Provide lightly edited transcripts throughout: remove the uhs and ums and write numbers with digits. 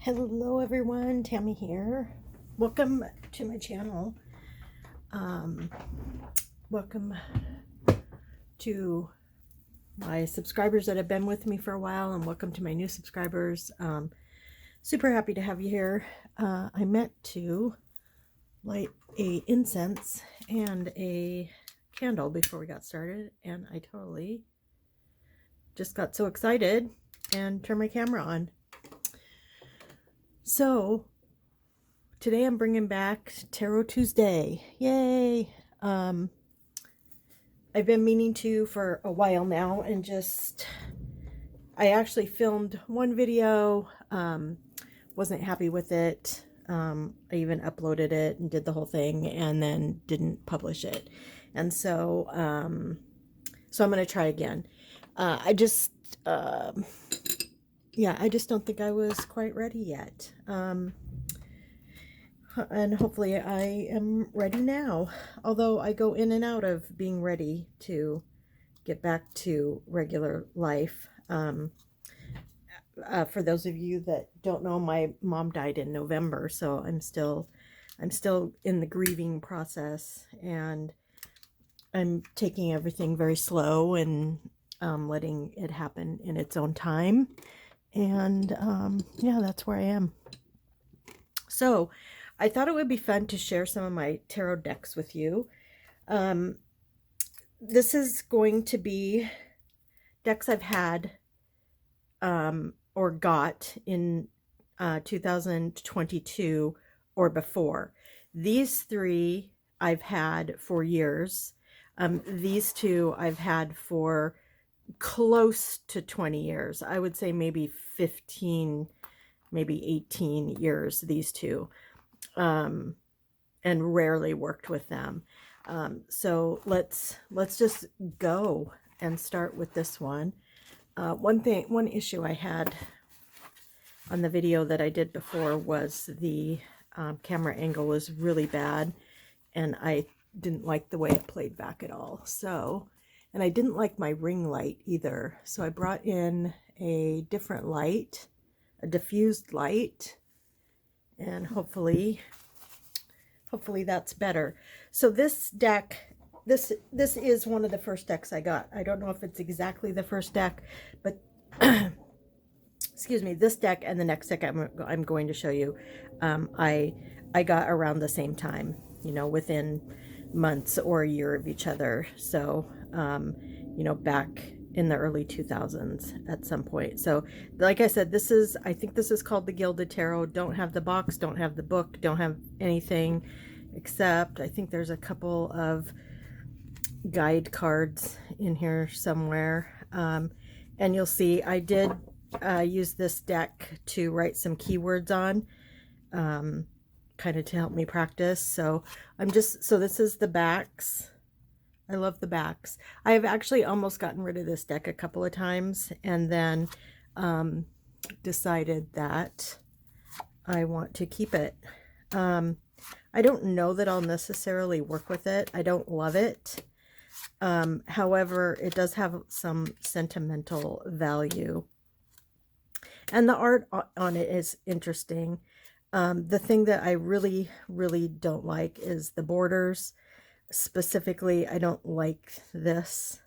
Hello everyone, Tammy here. Welcome to my channel. Um, Welcome to my subscribers that have been with me for a while, and welcome to my new subscribers. Super happy to have you here. I meant to light a incense and a candle before we got started, and I totally just got so excited and turned my camera on. So today I'm bringing back Tarot Tuesday. Yay! I've been meaning to for a while now, and I actually filmed one video, wasn't happy with it. I even uploaded it and did the whole thing and then didn't publish it. And so I'm going to try again. I just don't think I was quite ready yet. And hopefully I am ready now, although I go in and out of being ready to get back to regular life. For those of you that don't know, my mom died in November, so I'm still in the grieving process, and I'm taking everything very slow and letting it happen in its own time. And yeah, that's where I am. So I thought it would be fun to share some of my tarot decks with you. This is going to be decks I've had or got in 2022 or before. These three I've had for years. These two I've had for close to 20 years. I would say maybe 15, maybe 18 years, these two. And rarely worked with them. So let's just go and start with this one. One issue I had on the video that I did before was the camera angle was really bad, and I didn't like the way it played back at all. So, and I didn't like my ring light either. So I brought in a different light, a diffused light, and hopefully that's better. So this deck, this is one of the first decks I got. I don't know if it's exactly the first deck, but excuse me, this deck and the next deck I'm going to show you, I got around the same time, within months or a year of each other. So, back in the early 2000s at some point. So like I said, I think this is called the Gilded Tarot. Don't have the box, don't have the book, don't have anything, except I think there's a couple of guide cards in here somewhere. And you'll see I did use this deck to write some keywords on, kind of to help me practice. So so this is the backs. I love the backs. I have actually almost gotten rid of this deck a couple of times, and then decided that I want to keep it. I don't know that I'll necessarily work with it. I don't love it. However, it does have some sentimental value. And the art on it is interesting. The thing that I really, really don't like is the borders. Specifically, I don't like this.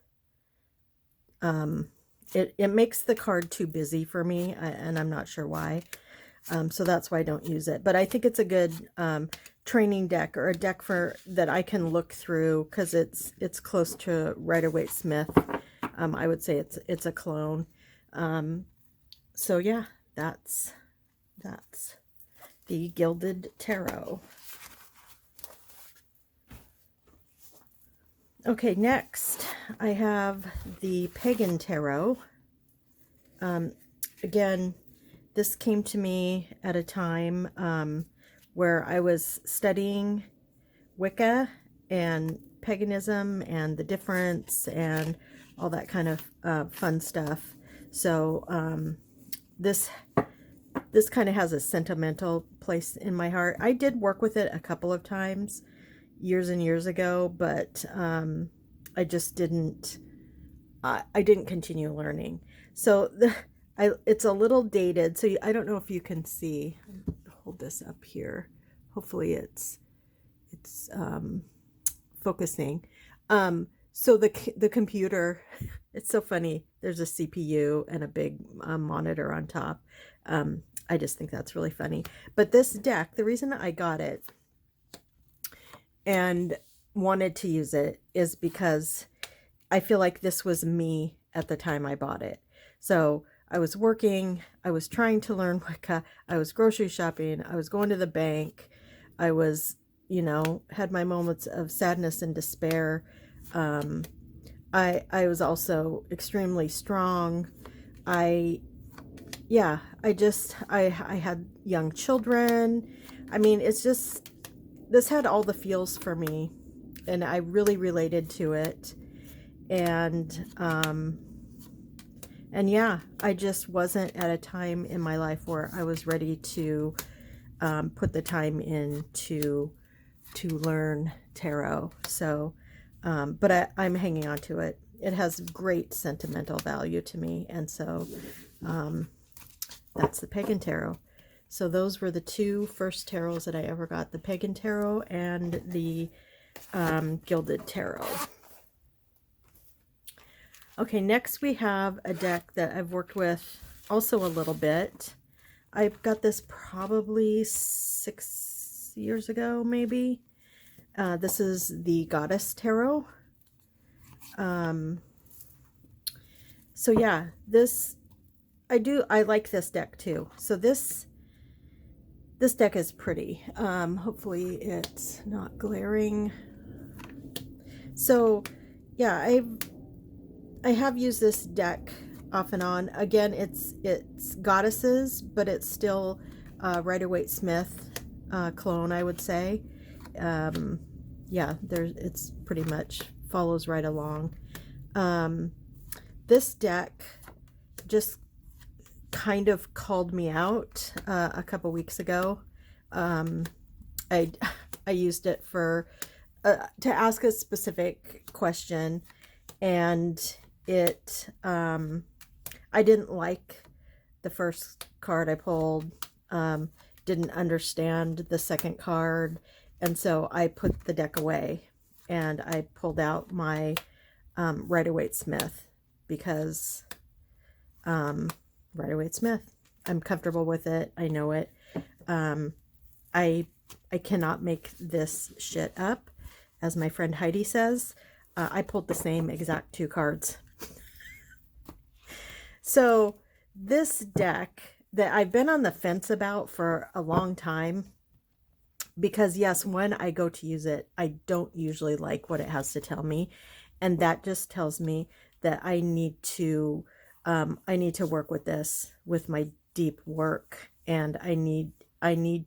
It makes the card too busy for me, and I'm not sure why. So that's why I don't use it. But I think it's a good training deck, or a deck that I can look through, because it's close to Rider-Waite-Smith. I would say it's a clone. So yeah, that's the Gilded Tarot. Okay, next I have the Pagan Tarot. Again, this came to me at a time where I was studying Wicca and paganism and the difference and all that kind of fun stuff. So this kind of has a sentimental place in my heart. I did work with it a couple of times years and years ago, but I just didn't I didn't continue learning. So it's a little dated, so I don't know if you can see. Hold this up here. Hopefully it's focusing. So the computer, it's so funny. There's a CPU and a big monitor on top. I just think that's really funny. But this deck, the reason I got it and wanted to use it is because I feel like this was me at the time I bought it. So I was working, I was trying to learn Wicca, I was grocery shopping, I was going to the bank, I was, had my moments of sadness and despair. I was also extremely strong. I had young children. I mean, it's just, this had all the feels for me, and I really related to it. And yeah, I just wasn't at a time in my life where I was ready to put the time in to learn tarot. So, but I'm hanging on to it. It has great sentimental value to me, and so that's the Pagan Tarot. So those were the two first tarots that I ever got, the Pagan Tarot and the Gilded Tarot. Okay, next we have a deck that I've worked with also a little bit. I got this probably 6 years ago, maybe. This is the Goddess Tarot. So yeah, I like this deck too. So this deck is pretty. Hopefully it's not glaring. So yeah, I have used this deck off and on. Again, it's Goddesses, but it's still Rider-Waite-Smith clone, I would say. Yeah, it's pretty much follows right along. This deck just kind of called me out a couple weeks ago. I used it for to ask a specific question, and it I didn't like the first card I pulled, didn't understand the second card, and so I put the deck away and I pulled out my Rider-Waite-Smith because Rider-Waite-Smith, I'm comfortable with it, I know it. I cannot make this shit up, as my friend Heidi says. I pulled the same exact two cards. So this deck that I've been on the fence about for a long time, because yes, when I go to use it, I don't usually like what it has to tell me, and that just tells me that I need to work with this, with my deep work, and I need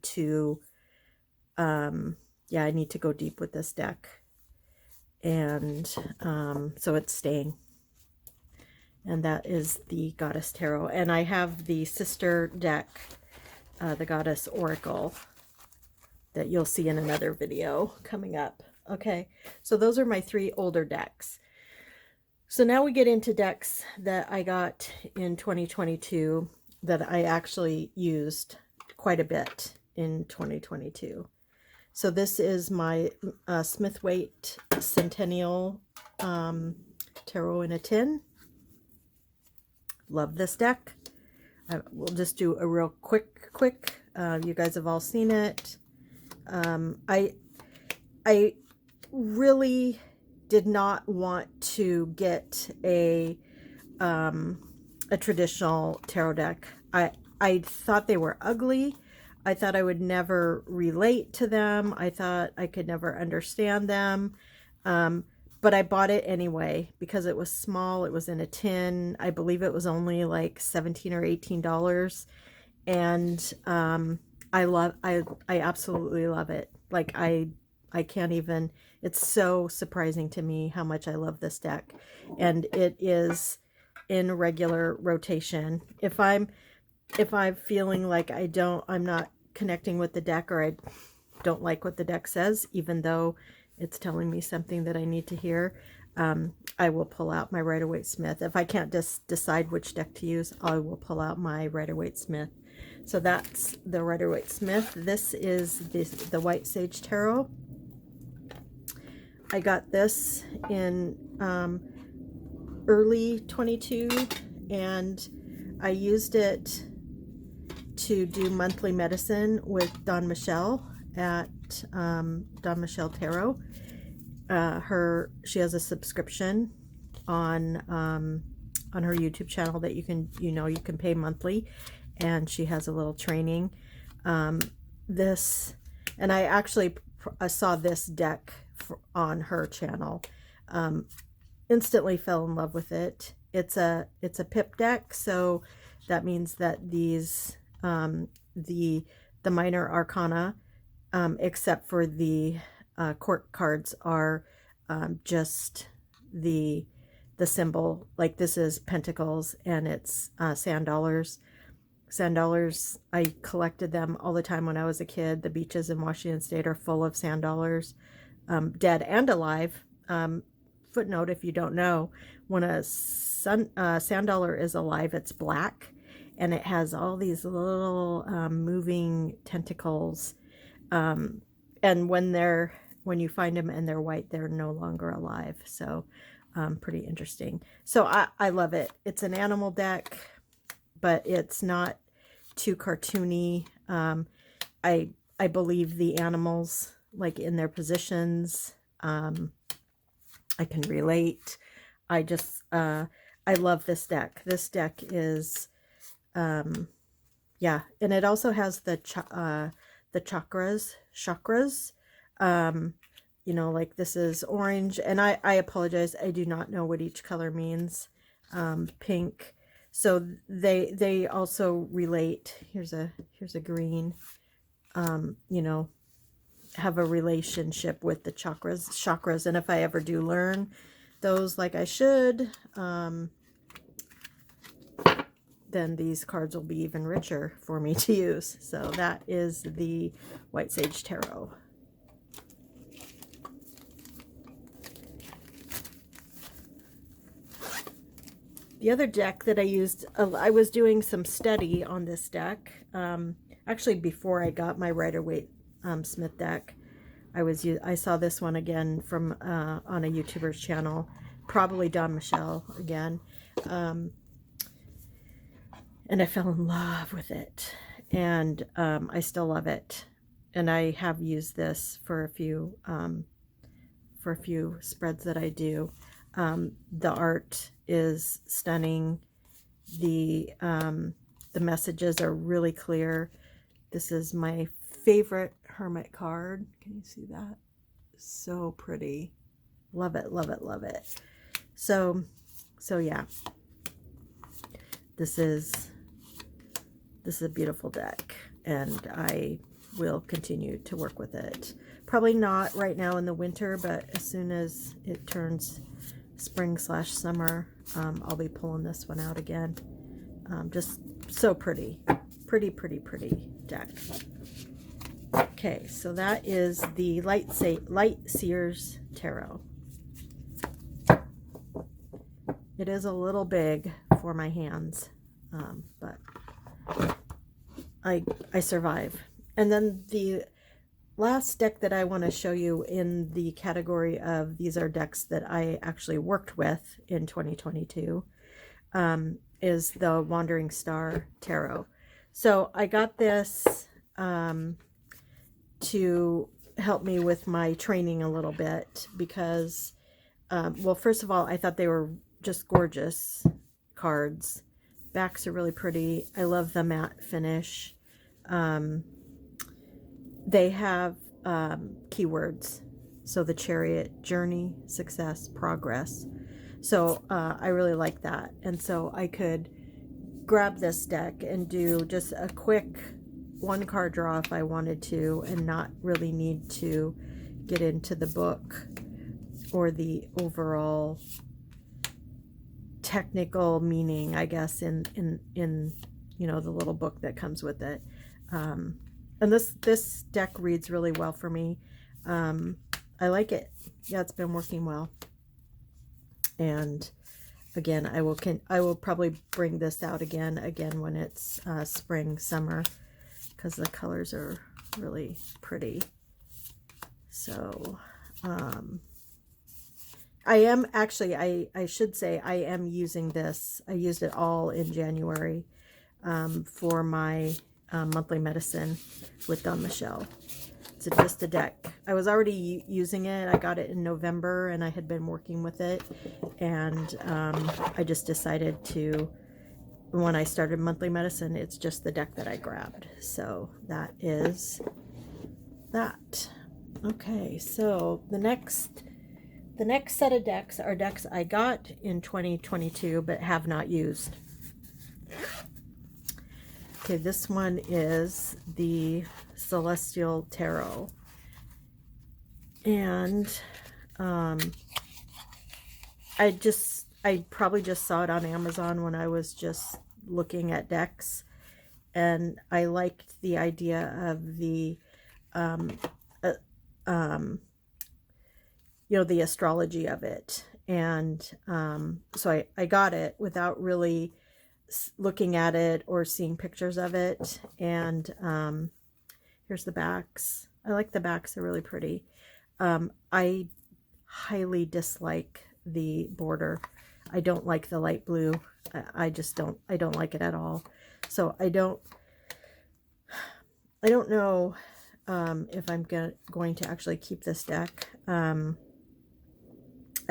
to I need to go deep with this deck. And so it's staying, and that is the Goddess Tarot. And I have the sister deck, the Goddess Oracle, that you'll see in another video coming up. Okay, so those are my three older decks. So now we get into decks that I got in 2022 that I actually used quite a bit in 2022. So this is my Smith-Waite Centennial Tarot in a Tin. Love this deck. We'll just do a real quick. You guys have all seen it. I really did not want to get a traditional tarot deck. I thought they were ugly. I thought I would never relate to them. I thought I could never understand them. But I bought it anyway because it was small. It was in a tin. I believe it was only like $17 or $18. And I absolutely love it. Like I can't even, it's so surprising to me how much I love this deck. And it is in regular rotation. If I'm feeling like I'm not connecting with the deck, or I don't like what the deck says, even though it's telling me something that I need to hear, I will pull out my Rider-Waite-Smith. If I can't just decide which deck to use, I will pull out my Rider-Waite-Smith. So that's the Rider-Waite-Smith. This is the White Sage Tarot. I got this in early 22, and I used it to do monthly medicine with Dawn Michelle at Dawn Michelle Tarot. She has a subscription on her YouTube channel that you can pay monthly, and she has a little training. And I saw this deck on her channel. Instantly fell in love with it. It's a pip deck, so that means that these the minor arcana, except for the court cards, are just the symbol. Like this is Pentacles, and it's sand dollars. Sand dollars, I collected them all the time when I was a kid. The beaches in Washington State are full of sand dollars, dead and alive. Footnote, if you don't know, when a sand dollar is alive, it's black, and it has all these little moving tentacles. And when you find them and they're white, they're no longer alive. So pretty interesting. So I love it. It's an animal deck, but it's not too cartoony. I believe the animals, like in their positions. I can relate. I love this deck. This deck is, yeah, and it also has the chakras. Like this is orange, and I apologize, I do not know what each color means. Pink. So they also relate. Here's a green. Have a relationship with the chakras, and if I ever do learn those like I should, then these cards will be even richer for me to use. So that is the White Sage Tarot. The other deck that I used, I was doing some study on this deck. Actually, before I got my Rider-Waite-Smith deck, I saw this one again from on a YouTuber's channel, probably Dawn Michelle again, and I fell in love with it, and I still love it, and I have used this for a few spreads that I do. The art is stunning. The messages are really clear. This is my favorite Hermit card. Can you see that? So pretty. Love it, love it, love it. So yeah. This is a beautiful deck, and I will continue to work with it. Probably not right now in the winter, but as soon as it turns spring/summer, I'll be pulling this one out again. Just so pretty. Pretty, pretty, pretty deck. Okay, so that is the Light Seers Tarot. It is a little big for my hands, but I survive. And then the last deck that I want to show you in the category of these are decks that I actually worked with in 2022 is the Wandering Star Tarot. So I got this to help me with my training a little bit because, well, first of all, I thought they were just gorgeous cards. Backs are really pretty. I love the matte finish. They have keywords. So the Chariot, journey, success, progress. So I really like that. And so I could grab this deck and do just a quick one card draw if I wanted to, and not really need to get into the book or the overall technical meaning, I guess, in the little book that comes with it. And this deck reads really well for me. I like it. Yeah, it's been working well. And again, I will probably bring this out again when it's spring, summer, because the colors are really pretty. So I am actually, I should say, I am using this. I used it all in January for my monthly medicine with Don Michelle. It's just a deck. I was already using it. I got it in November, and I had been working with it. And I just decided to, when I started monthly medicine, it's just the deck that I grabbed. So that is that. Okay, so the next set of decks are decks I got in 2022 but have not used. Okay, this one is the Celestial Tarot. And I probably just saw it on Amazon when I was just looking at decks, and I liked the idea of the the astrology of it. And so I got it without really looking at it or seeing pictures of it. And here's the backs. I like the backs. They're really pretty. I highly dislike the border. I don't like the light blue. I don't like it at all. So I don't know if I'm going to actually keep this deck. I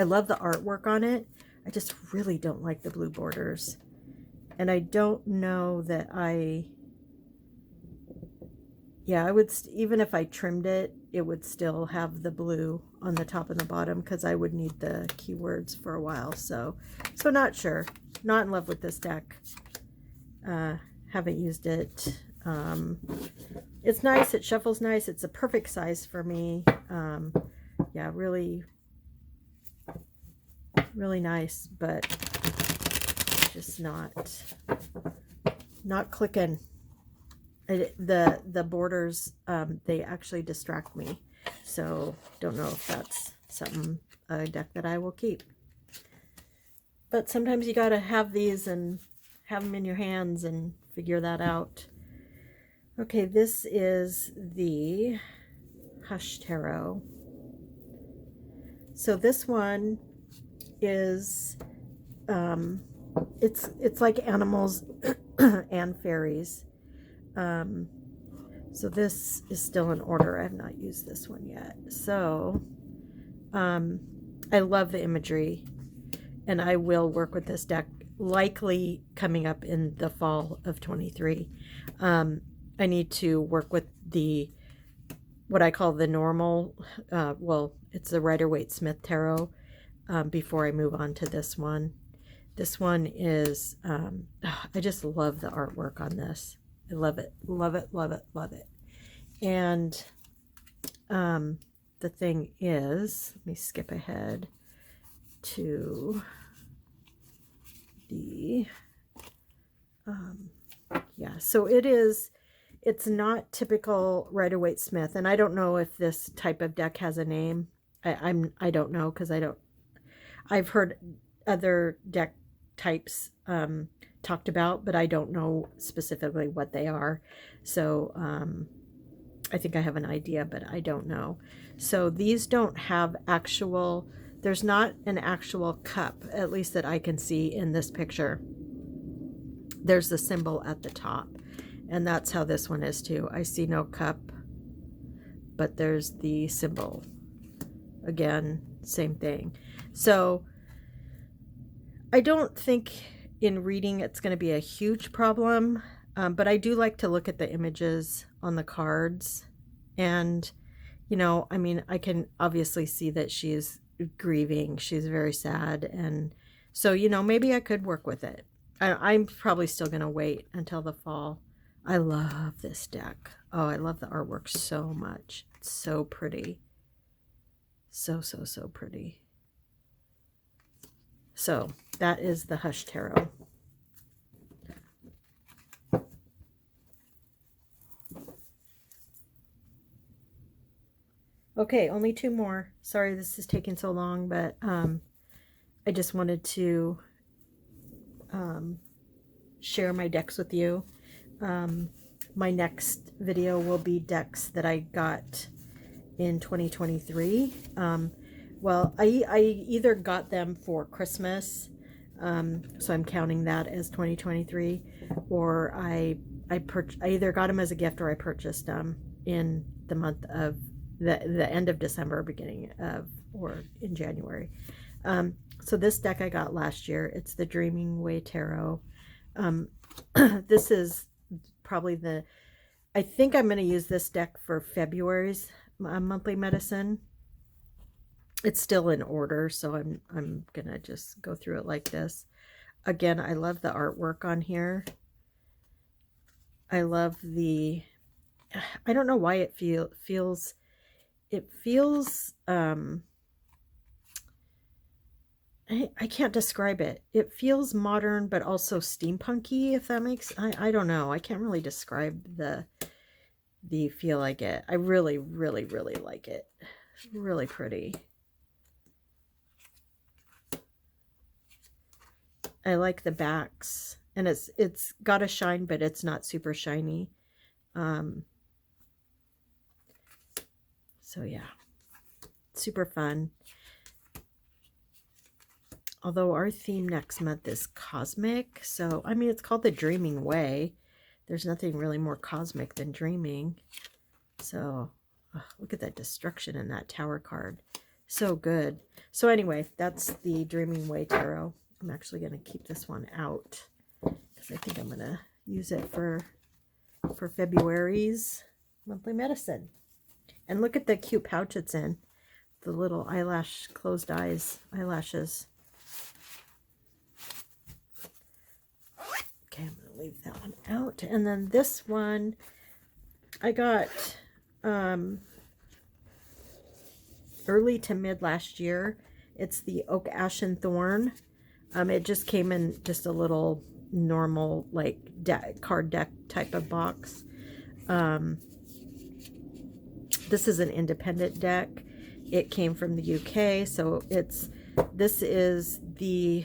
love the artwork on it. I just really don't like the blue borders. And I don't know that I would, even if I trimmed it, it would still have the blue on the top and the bottom, because I would need the keywords for a while. So not sure. Not in love with this deck. Haven't used it. It's nice. It shuffles nice. It's a perfect size for me. Yeah, really, really nice, but just not clicking. The borders, they actually distract me. So don't know if that's a deck that I will keep. But sometimes you gotta have these and have them in your hands and figure that out. Okay, this is the Hush Tarot. So this one is, it's like animals and fairies. So this is still in order. I have not used this one yet. So I love the imagery, and I will work with this deck likely coming up in the fall of 23. I need to work with what I call the normal, well, it's the Rider-Waite-Smith Tarot, before I move on to this one. This one is, I just love the artwork on this. I love it, love it, love it, love it. And the thing is, let me skip ahead to the, so it's not typical Rider-Waite-Smith, and I don't know if this type of deck has a name. I don't know, because I've heard other deck types talked about, but I don't know specifically what they are. So I think I have an idea, but I don't know. So these don't have there's not an actual cup, at least that I can see in this picture. There's the symbol at the top, and that's how this one is too. I see no cup, but there's the symbol. Again, same thing. So I don't think in reading it's going to be a huge problem, but I do like to look at the images on the cards. And, I mean, I can obviously see that she's grieving. She's very sad. And so, maybe I could work with it. I'm probably still going to wait until the fall. I love this deck. Oh, I love the artwork so much. It's so pretty. So, so, so pretty. So that is the Hush Tarot. Okay, only two more. Sorry this is taking so long, but I just wanted to share my decks with you. My next video will be decks that I got in 2023. Well, I either got them for Christmas, so I'm counting that as 2023, or I either got them as a gift or I purchased them in the month of the end of December, beginning of, or in January. So this deck I got last year. It's the Dreaming Way Tarot. This is probably I think I'm going to use this deck for February's monthly medicine. It's still in order, so I'm going to just go through it like this. Again, I love the artwork on here. I love I don't know why it feels I can't describe it. It feels modern, but also steampunky, if that makes, I don't know. I can't really describe the feel I get. I really, really, really like it. Really pretty. I like the backs, and it's got a shine, but it's not super shiny. So yeah, super fun. Although our theme next month is cosmic, so I mean, it's called the Dreaming Way. There's nothing really more cosmic than dreaming. So look at that destruction in that Tower card. So good. So anyway, that's the Dreaming Way Tarot. I'm actually going to keep this one out because I think I'm going to use it for February's monthly medicine. And look at the cute pouch it's in. The little eyelash, closed eyes, eyelashes. Okay, I'm going to leave that one out. And then this one I got early to mid last year. It's the Oak Ashen Thorn. It just came in just a little normal, like, card deck type of box. This is an independent deck. It came from the UK, so this is the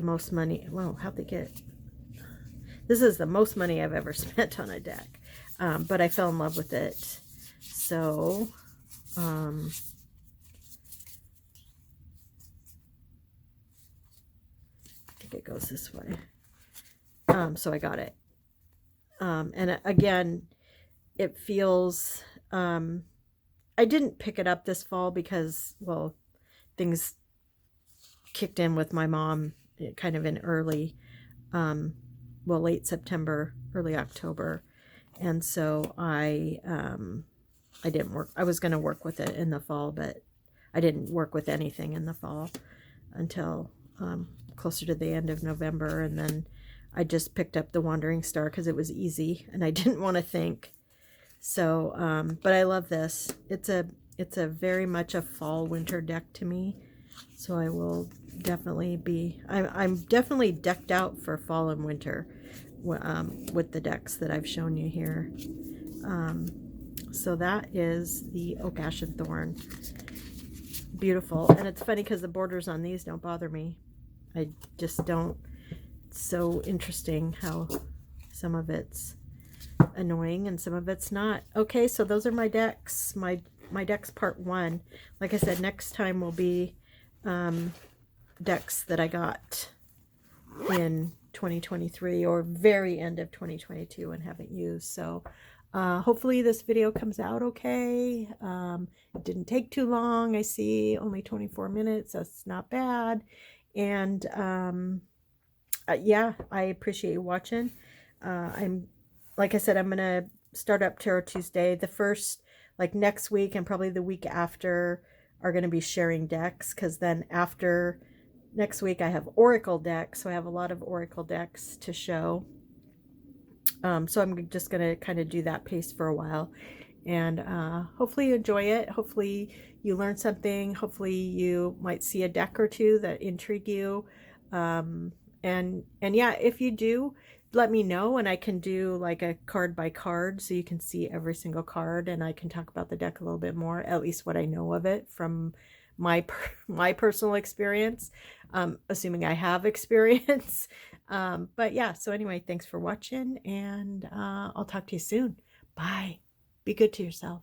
most money. Whoa, how'd they get? This is the most money I've ever spent on a deck, but I fell in love with it. So, I think it goes this way. So I got it. And again, it feels, I didn't pick it up this fall because, well, things kicked in with my mom kind of in early, well, late September, early October. And so I didn't work. I was going to work with it in the fall, but I didn't work with anything in the fall until closer to the end of November. And then I just picked up the Wandering Star because it was easy and I didn't want to think. So, but I love this. It's a very much a fall winter deck to me. So I will definitely be, I'm definitely decked out for fall and winter with the decks that I've shown you here. So that is the Oak Ashen Thorn. Beautiful. And it's funny because the borders on these don't bother me. I just don't. It's so interesting how some of it's annoying and some of it's not. Okay, so those are my decks. My decks part 1. Like I said, next time will be decks that I got in 2023 or very end of 2022 and haven't used. So hopefully this video comes out okay. It didn't take too long. I see only 24 minutes. That's not bad. And yeah, I appreciate you watching. Like I said, I'm going to start up Tarot Tuesday. The first, like next week and probably the week after are going to be sharing decks, because then after next week I have Oracle decks. So I have a lot of Oracle decks to show. So I'm just going to kind of do that pace for a while. And hopefully you enjoy it. Hopefully you learn something. Hopefully you might see a deck or two that intrigue you. And yeah, if you do, let me know and I can do like a card by card so you can see every single card and I can talk about the deck a little bit more, at least what I know of it from my personal experience, assuming I have experience. But yeah, so anyway, thanks for watching, and I'll talk to you soon. Bye. Be good to yourself.